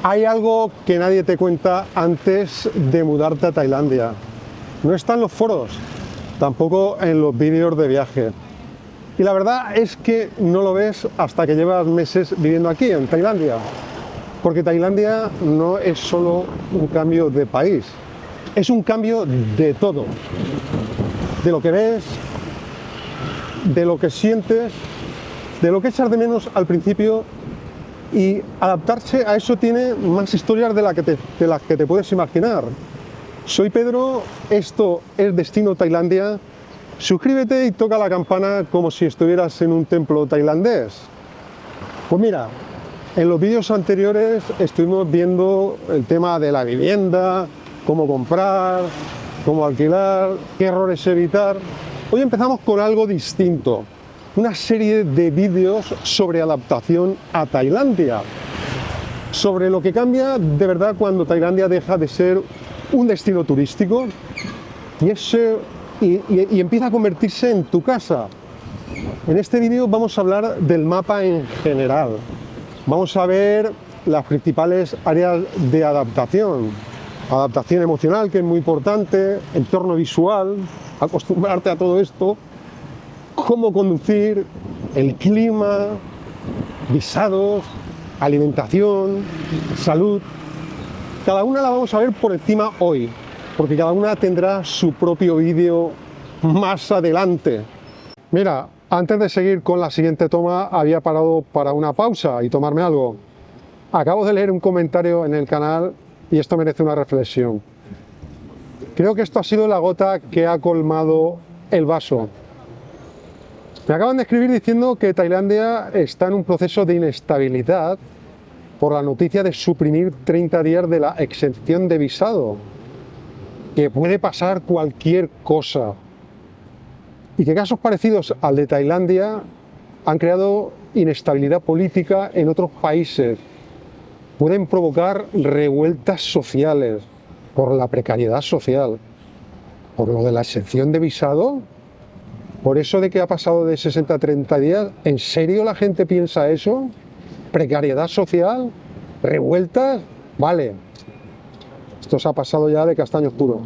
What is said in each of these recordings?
Hay algo que nadie te cuenta antes de mudarte a Tailandia. No está en los foros, tampoco en los vídeos de viaje. Y la verdad es que no lo ves hasta que llevas meses viviendo aquí, en Tailandia. Porque Tailandia no es solo un cambio de país, es un cambio de todo. De lo que ves, de lo que sientes, de lo que echas de menos al principio. Y adaptarse a eso tiene más historias de las que te puedes imaginar. Soy Pedro, esto es Destino Tailandia. Suscríbete y toca la campana como si estuvieras en un templo tailandés. Pues mira, en los vídeos anteriores estuvimos viendo el tema de la vivienda, cómo comprar, cómo alquilar, qué errores evitar. Hoy empezamos con algo distinto. Una serie de vídeos sobre adaptación a Tailandia, sobre lo que cambia de verdad cuando Tailandia deja de ser un destino turístico y empieza a convertirse en tu casa. En este vídeo vamos a hablar del mapa en general, vamos a ver las principales áreas de adaptación emocional, que es muy importante, entorno visual, acostumbrarte a todo esto, cómo conducir, el clima, visados, alimentación, salud. Cada una la vamos a ver por encima hoy, porque cada una tendrá su propio vídeo más adelante. Mira, antes de seguir con la siguiente toma, había parado para una pausa y tomarme algo. Acabo de leer un comentario en el canal y esto merece una reflexión. Creo que esto ha sido la gota que ha colmado el vaso. Me acaban de escribir diciendo que Tailandia está en un proceso de inestabilidad por la noticia de suprimir 30 días de la exención de visado, que puede pasar cualquier cosa, y que casos parecidos al de Tailandia han creado inestabilidad política en otros países, pueden provocar revueltas sociales por la precariedad social, por lo de la exención de visado. Por eso de que ha pasado de 60 a 30 días, ¿en serio la gente piensa eso? ¿Precariedad social? ¿Revueltas? Vale. Esto se ha pasado ya de castaño oscuro.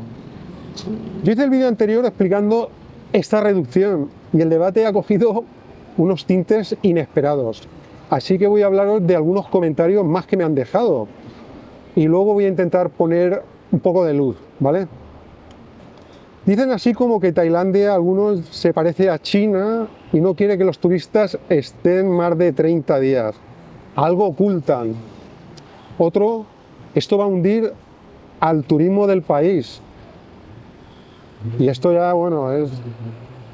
Yo hice el vídeo anterior explicando esta reducción y el debate ha cogido unos tintes inesperados. Así que voy a hablaros de algunos comentarios más que me han dejado. Y luego voy a intentar poner un poco de luz, ¿vale? Dicen así como que Tailandia, algunos, se parece a China y no quiere que los turistas estén más de 30 días. Algo ocultan. Otro, esto va a hundir al turismo del país. Y esto ya, bueno,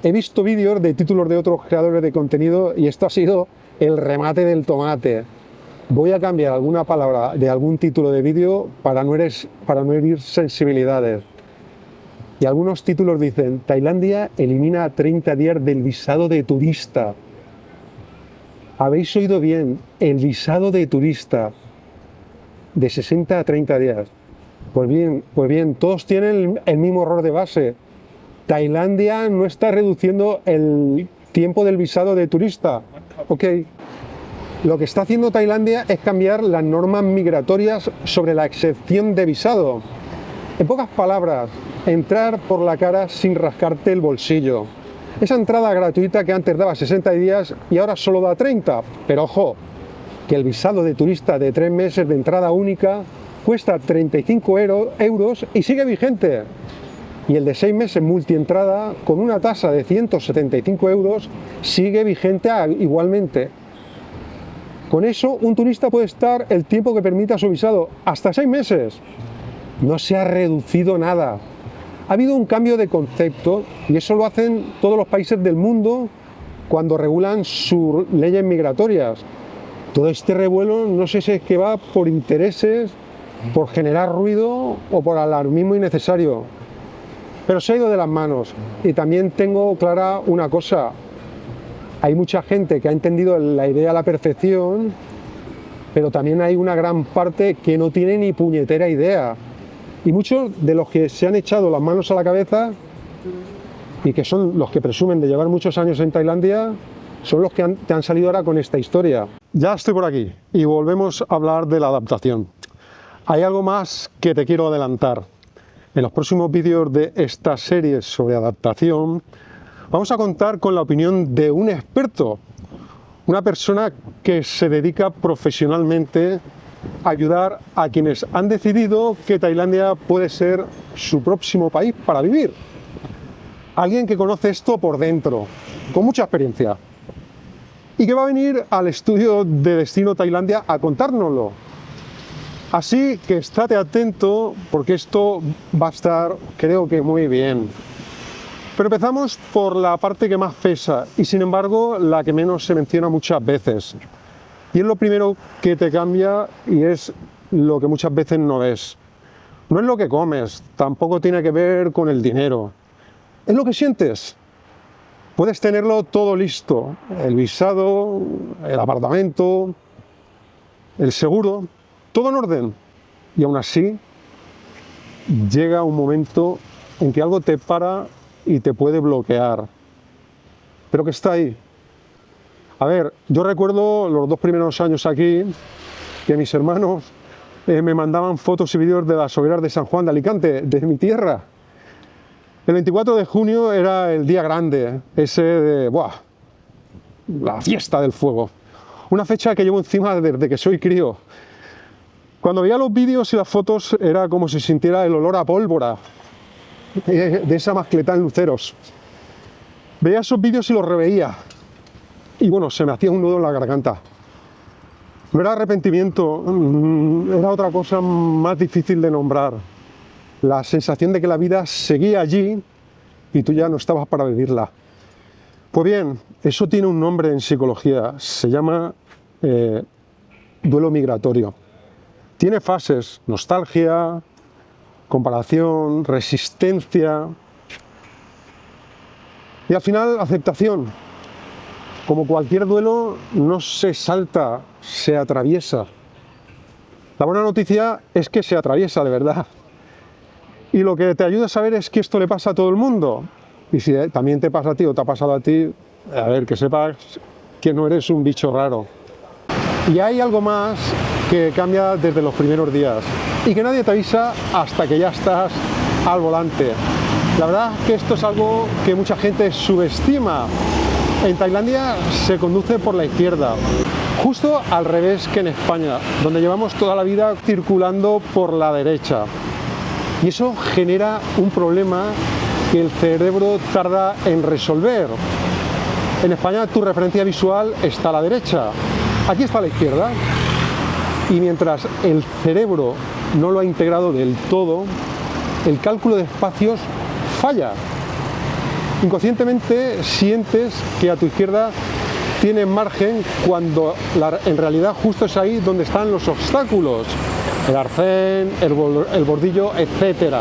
he visto vídeos de títulos de otros creadores de contenido y esto ha sido el remate del tomate. Voy a cambiar alguna palabra de algún título de vídeo para no herir sensibilidades. Y algunos títulos dicen: Tailandia elimina 30 días del visado de turista. Habéis oído bien, el visado de turista, de 60 a 30 días. Pues bien, todos tienen el mismo error de base. Tailandia no está reduciendo el tiempo del visado de turista. Ok. Lo que está haciendo Tailandia es cambiar las normas migratorias sobre la exención de visado. En pocas palabras, entrar por la cara sin rascarte el bolsillo. Esa entrada gratuita que antes daba 60 días y ahora solo da 30. Pero ojo, que el visado de turista de 3 meses de entrada única cuesta 35 euros y sigue vigente. Y el de 6 meses multientrada con una tasa de 175 euros sigue vigente igualmente. Con eso, un turista puede estar el tiempo que permita su visado, hasta 6 meses. No se ha reducido nada. Ha habido un cambio de concepto y eso lo hacen todos los países del mundo cuando regulan sus leyes migratorias. Todo este revuelo no sé si es que va por intereses, por generar ruido o por alarmismo innecesario. Pero se ha ido de las manos. Y también tengo clara una cosa. Hay mucha gente que ha entendido la idea a la perfección, pero también hay una gran parte que no tiene ni puñetera idea. Y muchos de los que se han echado las manos a la cabeza y que son los que presumen de llevar muchos años en Tailandia, son los que te han salido ahora con esta historia. Ya estoy por aquí y volvemos a hablar de la adaptación. Hay algo más que te quiero adelantar. En los próximos vídeos de esta serie sobre adaptación vamos a contar con la opinión de un experto, una persona que se dedica profesionalmente a ayudar a quienes han decidido que Tailandia puede ser su próximo país para vivir. Alguien que conoce esto por dentro, con mucha experiencia, y que va a venir al estudio de Destino Tailandia a contárnoslo. Así que estate atento porque esto va a estar, creo que muy bien. Pero empezamos por la parte que más pesa y sin embargo la que menos se menciona muchas veces. Y es lo primero que te cambia y es lo que muchas veces no ves. No es lo que comes, tampoco tiene que ver con el dinero. Es lo que sientes. Puedes tenerlo todo listo, el visado, el apartamento, el seguro, todo en orden. Y aún así llega un momento en que algo te para y te puede bloquear. Pero que está ahí. A ver, yo recuerdo los 2 primeros años aquí que mis hermanos me mandaban fotos y vídeos de las hogueras de San Juan de Alicante, de mi tierra. El 24 de junio era el día grande, ese de ¡buah!, la fiesta del fuego. Una fecha que llevo encima desde que soy crío. Cuando veía los vídeos y las fotos era como si sintiera el olor a pólvora de esa mascletá en luceros. Veía esos vídeos y los reveía. Y bueno, se me hacía un nudo en la garganta. No era arrepentimiento, era otra cosa más difícil de nombrar. La sensación de que la vida seguía allí y tú ya no estabas para vivirla. Pues bien, eso tiene un nombre en psicología, se llama duelo migratorio. Tiene fases: nostalgia, comparación, resistencia y al final aceptación. Como cualquier duelo, no se salta, se atraviesa. La buena noticia es que se atraviesa de verdad. Y lo que te ayuda a saber es que esto le pasa a todo el mundo. Y si también te pasa a ti o te ha pasado a ti, a ver, que sepas que no eres un bicho raro. Y hay algo más que cambia desde los primeros días y que nadie te avisa hasta que ya estás al volante. La verdad es que esto es algo que mucha gente subestima. En Tailandia se conduce por la izquierda, justo al revés que en España, donde llevamos toda la vida circulando por la derecha. Y eso genera un problema que el cerebro tarda en resolver. En España tu referencia visual está a la derecha, aquí está a la izquierda. Y mientras el cerebro no lo ha integrado del todo, el cálculo de espacios falla. Inconscientemente sientes que a tu izquierda tienes margen cuando en realidad justo es ahí donde están los obstáculos. El arcén, el bordillo, etc.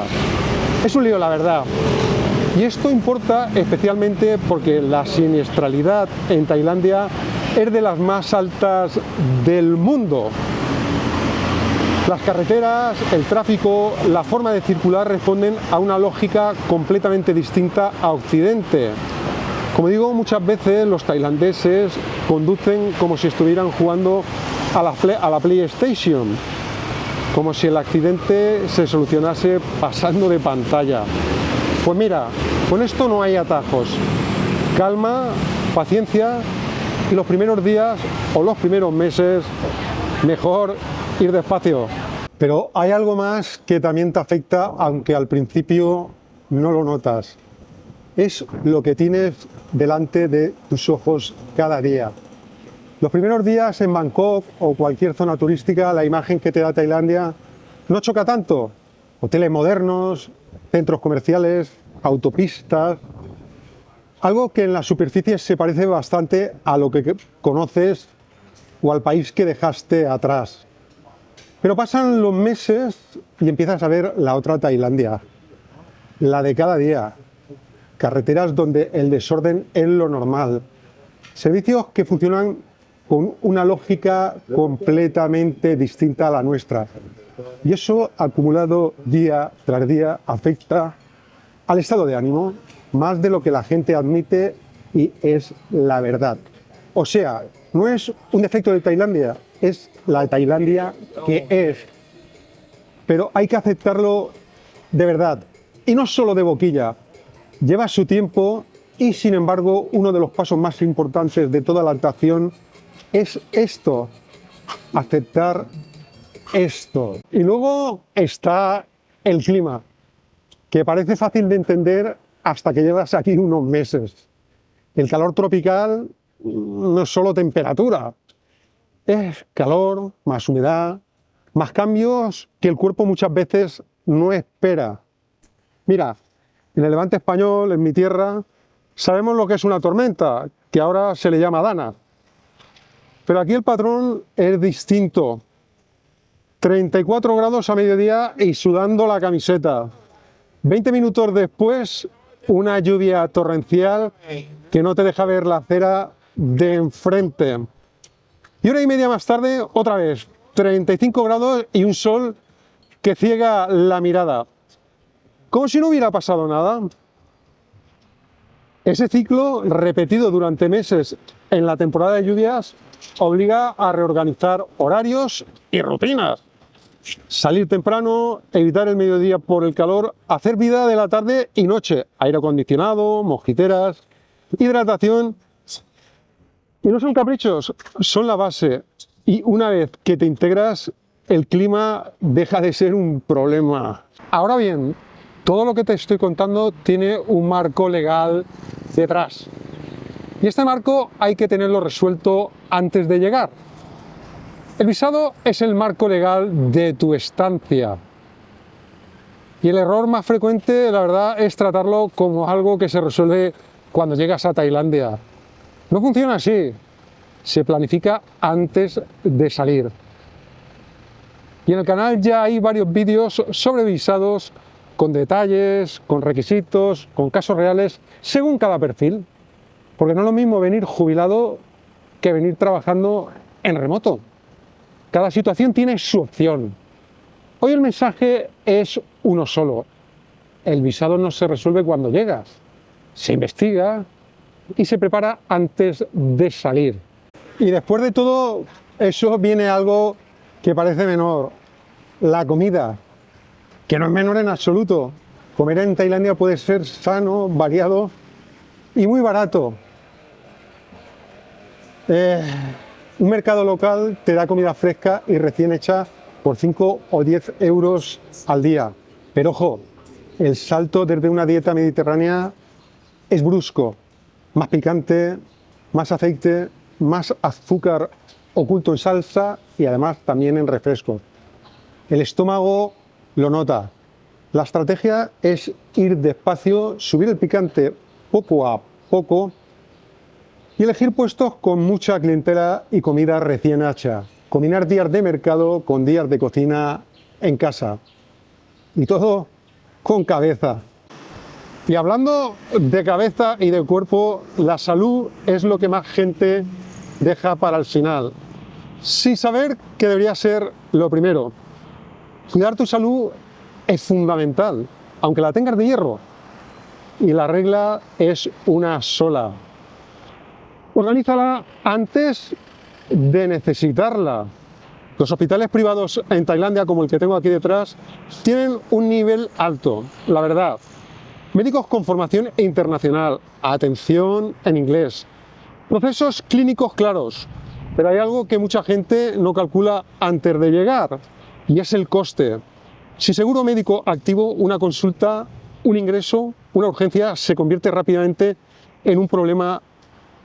Es un lío, la verdad. Y esto importa especialmente porque la siniestralidad en Tailandia es de las más altas del mundo. Las carreteras, el tráfico, la forma de circular responden a una lógica completamente distinta a Occidente. Como digo, muchas veces los tailandeses conducen como si estuvieran jugando a la PlayStation, como si el accidente se solucionase pasando de pantalla. Pues mira, con esto no hay atajos. Calma, paciencia y los primeros días o los primeros meses mejor ir despacio. Pero hay algo más que también te afecta, aunque al principio no lo notas. Es lo que tienes delante de tus ojos cada día. Los primeros días en Bangkok o cualquier zona turística, la imagen que te da Tailandia no choca tanto. Hoteles modernos, centros comerciales, autopistas. Algo que en la superficie se parece bastante a lo que conoces o al país que dejaste atrás. Pero pasan los meses y empiezas a ver la otra Tailandia, la de cada día. Carreteras donde el desorden es lo normal. Servicios que funcionan con una lógica completamente distinta a la nuestra. Y eso, acumulado día tras día, afecta al estado de ánimo, más de lo que la gente admite y es la verdad. O sea, no es un defecto de Tailandia, es la Tailandia que es. pero hay que aceptarlo de verdad. Y no solo de boquilla, lleva su tiempo y sin embargo uno de los pasos más importantes de toda la adaptación es esto, aceptar esto. Y luego está el clima, que parece fácil de entender hasta que llevas aquí unos meses. El calor tropical no es solo temperatura, es calor, más humedad, más cambios que el cuerpo muchas veces no espera. Mira, en el Levante español, en mi tierra, sabemos lo que es una tormenta, que ahora se le llama Dana. Pero aquí el patrón es distinto. 34 grados a mediodía y sudando la camiseta. 20 minutos después, una lluvia torrencial que no te deja ver la acera de enfrente. Y hora y media más tarde, otra vez, 35 grados y un sol que ciega la mirada. Como si no hubiera pasado nada. Ese ciclo, repetido durante meses en la temporada de lluvias, obliga a reorganizar horarios y rutinas. Salir temprano, evitar el mediodía por el calor, hacer vida de la tarde y noche, aire acondicionado, mosquiteras, hidratación. Y no son caprichos, son la base. Y una vez que te integras, el clima deja de ser un problema. Ahora bien, todo lo que te estoy contando tiene un marco legal detrás. Y este marco hay que tenerlo resuelto antes de llegar. El visado es el marco legal de tu estancia. Y el error más frecuente, la verdad, es tratarlo como algo que se resuelve cuando llegas a Tailandia. No funciona así. Se planifica antes de salir. Y en el canal ya hay varios vídeos sobre visados con detalles, con requisitos, con casos reales, según cada perfil. Porque no es lo mismo venir jubilado que venir trabajando en remoto. Cada situación tiene su opción. Hoy el mensaje es uno solo. El visado no se resuelve cuando llegas. Se investiga y se prepara antes de salir. Y después de todo eso viene algo que parece menor. La comida, que no es menor en absoluto. Comer en Tailandia puede ser sano, variado y muy barato. Un mercado local te da comida fresca y recién hecha por 5 o 10 euros al día. Pero ojo, el salto desde una dieta mediterránea es brusco. Más picante, más aceite, más azúcar oculto en salsa y además también en refrescos. El estómago lo nota. La estrategia es ir despacio, subir el picante poco a poco y elegir puestos con mucha clientela y comida recién hecha. Combinar días de mercado con días de cocina en casa. Y todo con cabeza. Y hablando de cabeza y de cuerpo, la salud es lo que más gente deja para el final. Sin saber que debería ser lo primero. Cuidar tu salud es fundamental, aunque la tengas de hierro. Y la regla es una sola. Organízala antes de necesitarla. Los hospitales privados en Tailandia, como el que tengo aquí detrás, tienen un nivel alto, la verdad. Médicos con formación internacional, atención en inglés, procesos clínicos claros, pero hay algo que mucha gente no calcula antes de llegar, y es el coste. Si seguro médico activo, una consulta, un ingreso, una urgencia se convierte rápidamente en un problema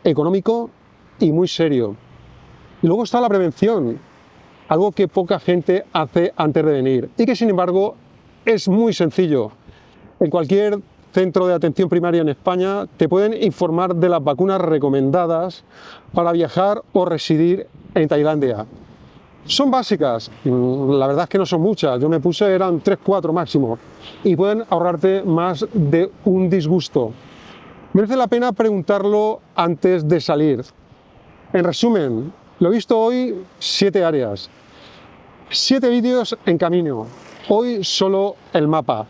económico y muy serio. Y luego está la prevención, algo que poca gente hace antes de venir y que sin embargo es muy sencillo. En cualquier centro de atención primaria en España te pueden informar de las vacunas recomendadas para viajar o residir en Tailandia. Son básicas, la verdad es que no son muchas, yo me puse, eran 3-4 máximo, y pueden ahorrarte más de un disgusto. Merece la pena preguntarlo antes de salir. En resumen, lo he visto hoy 7 áreas, 7 vídeos en camino, hoy solo el mapa.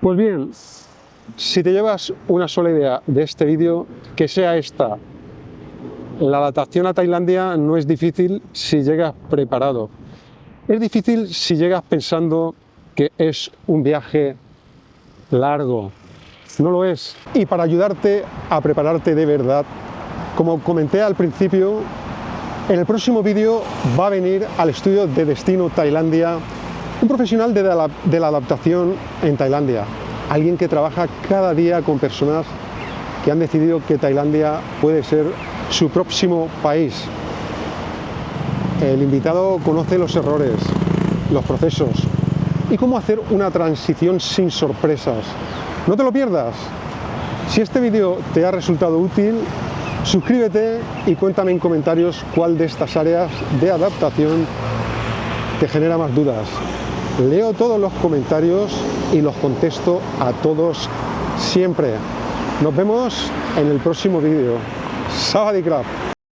Pues bien, si te llevas una sola idea de este vídeo, que sea esta. La adaptación a Tailandia no es difícil si llegas preparado. Es difícil si llegas pensando que es un viaje largo. No lo es. Y para ayudarte a prepararte de verdad, como comenté al principio, en el próximo vídeo va a venir al estudio de Destino Tailandia un profesional de la adaptación en Tailandia, alguien que trabaja cada día con personas que han decidido que Tailandia puede ser su próximo país. El invitado conoce los errores, los procesos y cómo hacer una transición sin sorpresas. No te lo pierdas. Si este vídeo te ha resultado útil, suscríbete y cuéntame en comentarios cuál de estas áreas de adaptación te genera más dudas. Leo todos los comentarios y los contesto a todos siempre. Nos vemos en el próximo vídeo. Sawadee krap.